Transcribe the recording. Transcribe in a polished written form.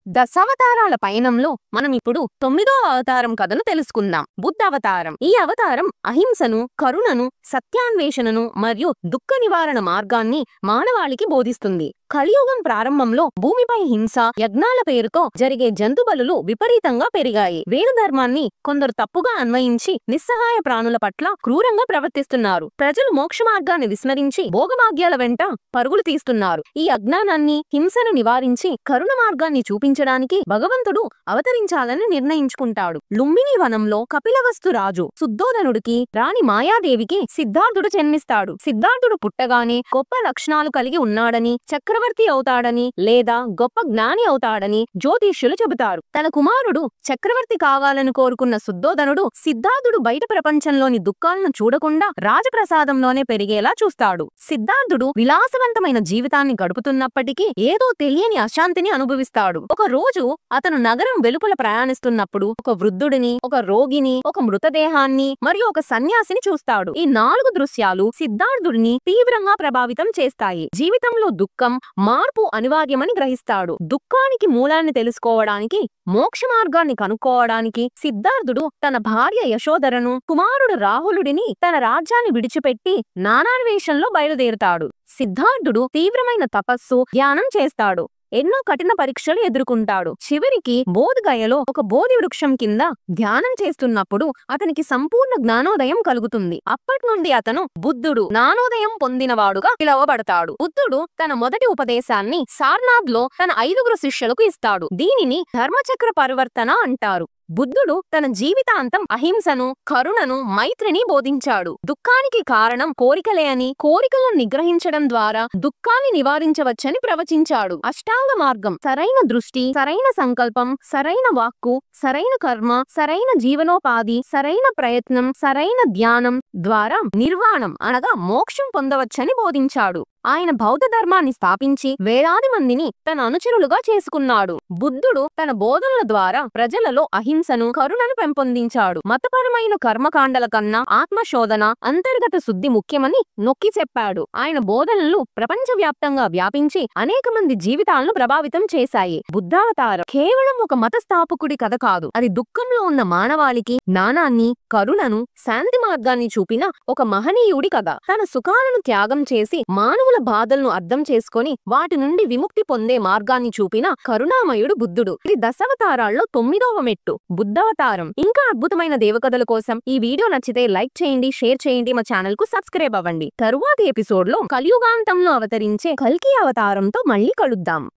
దశావతారాల పయనంలో మనం ఇప్పుడు 9వ అవతారం కథను తెలుసుకుందాం. బుద్ధ అవతారం. ఈ అవతారం అహింసను, కరుణను, సత్యాన్వేషణను మరియు దుఃఖ నివారణ మార్గాన్ని మానవాళికి బోధిస్తుంది. కలియుగం ప్రారంభంలో భూమిపై హింస, యజ్ఞాల పేరుతో జరిగే జంతు బలులు విపరీతంగా పెరిగాయి. వేద ధర్మాన్ని కొందరు తప్పుగా అన్వయించి నిస్సహాయ ప్రాణుల పట్ల క్రూరంగా ప్రవర్తిస్తున్నారు. ప్రజలు మోక్ష మార్గాన్ని విస్మరించి భోగభాగ్యాల వెంట పరుగులు తీస్తున్నారు. ఈ అజ్ఞానాన్ని, హింసను నివారించి కరుణ మార్గాన్ని చూపించడానికి భగవంతుడు అవతరించాలని నిర్ణయించుకుంటాడు. లుంబిని వనంలో కపిలవస్తు రాజు శుద్ధోదనుడికి రాణి మాయాదేవికి సిద్ధార్థుడు జన్మిస్తాడు. సిద్ధార్థుడు పుట్టగానే గొప్ప లక్షణాలు కలిగి ఉన్నాడని, చక్రవర్తి అవుతాడని లేదా గొప్ప జ్ఞాని అవుతాడని జ్యోతిష్యులు చెబుతారు. తన కుమారుడు చక్రవర్తి కావాలని కోరుకున్న శుద్ధోదనుడు సిద్ధార్థుడు బయట ప్రపంచంలోని దుఃఖాలను చూడకుండా రాజప్రసాదంలోనే పెరిగేలా చూస్తాడు. సిద్ధార్థుడు విలాసవంతమైన జీవితాన్ని గడుపుతున్నప్పటికీ ఏదో తెలియని అశాంతిని అనుభవిస్తాడు. ఒక రోజు అతను నగరం వెలుపల ప్రయాణిస్తున్నప్పుడు ఒక వృద్ధుడిని, ఒక రోగిని, ఒక మృతదేహాన్ని మరియు ఒక సన్యాసిని చూస్తాడు. ఈ 4 దృశ్యాలు సిద్ధార్థుడిని తీవ్రంగా ప్రభావితం చేస్తాయి. జీవితంలో దుఃఖం, మార్పు అనివార్యమని గ్రహిస్తాడు. దుఃఖానికి మూలాన్ని తెలుసుకోవడానికి, మోక్ష మార్గాన్ని కనుక్కోవడానికి సిద్ధార్థుడు తన భార్య యశోధరను, కుమారుడు రాహులుడిని తన రాజ్యాన్ని విడిచిపెట్టి నానాన్వేషంలో బయలుదేరుతాడు. సిద్ధార్థుడు తీవ్రమైన తపస్సు, ధ్యానం చేస్తాడు. ఎన్నో కఠిన పరీక్షలు ఎదుర్కొంటాడు. చివరికి బోధగయలో ఒక బోధి వృక్షం కింద ధ్యానం చేస్తున్నప్పుడు అతనికి సంపూర్ణ జ్ఞానోదయం కలుగుతుంది. అప్పటి నుండి అతను బుద్ధుడు, జ్ఞానోదయం పొందినవాడుగా పిలువబడతాడు. బుద్ధుడు తన మొదటి ఉపదేశాన్ని సార్నాథ్ లో తన 5 శిష్యులకు ఇస్తాడు. దీనిని ధర్మచక్ర పరివర్తన అంటారు. బుద్ధుడు తన జీవితాంతం అహింసను, కరుణను, మైత్రిని బోధించాడు. దుఃఖానికి కారణం కోరికలే అని, కోరికలను నిగ్రహించడం ద్వారా దుఃఖాన్ని నివారించవచ్చని ప్రవచించాడు. అష్టాంగ మార్గం: సరైన దృష్టి, సరైన సంకల్పం, సరైన వాక్కు, సరైన కర్మ, సరైన జీవనోపాధి, సరైన ప్రయత్నం, సరైన ధ్యానం ద్వారా నిర్వాణం అనగా మోక్షం పొందవచ్చని బోధించాడు. ఆయన బౌద్ధ ధర్మాన్ని స్థాపించి వేలాది మందిని తన అనుచరులుగా చేసుకున్నాడు. బుద్ధుడు తన బోధనల ద్వారా ప్రజలలో అహింసను, కరుణను పెంపొందించాడు. మతపరమైన కర్మకాండల కన్నా ఆత్మశోధన, అంతర్గత శుద్ధి ముఖ్యమని నొక్కి చెప్పాడు. ఆయన బోధనలు ప్రపంచవ్యాప్తంగా వ్యాపించి అనేక మంది జీవితాలను ప్రభావితం చేశాయి. బుద్ధావతారం కేవలం ఒక మత స్థాపకుడి కథ కాదు. అది దుఃఖంలో ఉన్న మానవాళికి జ్ఞానాన్ని, కరుణను, శాంతి మార్గాన్ని చూపిన ఒక మహనీయుడి కథ. తన సుఖాలను త్యాగం చేసి మానవుల బాధలను అర్థం చేసుకొని వాటి నుండి విముక్తి పొందే మార్గాన్ని చూపిన కరుణామయుడు బుద్ధుడు. ఇది దశావతారాల్లో 9వ మెట్టు, బుద్ధావతారం. ఇంకా అద్భుతమైన దేవకథల కోసం ఈ వీడియో నచ్చితే లైక్ చేయండి, షేర్ చేయండి, మా ఛానల్ కు సబ్స్క్రైబ్ అవ్వండి. తరువాతి ఎపిసోడ్ లో కలియుగాంతంలో అవతరించే కల్కి అవతారంతో మళ్ళీ కలుద్దాం.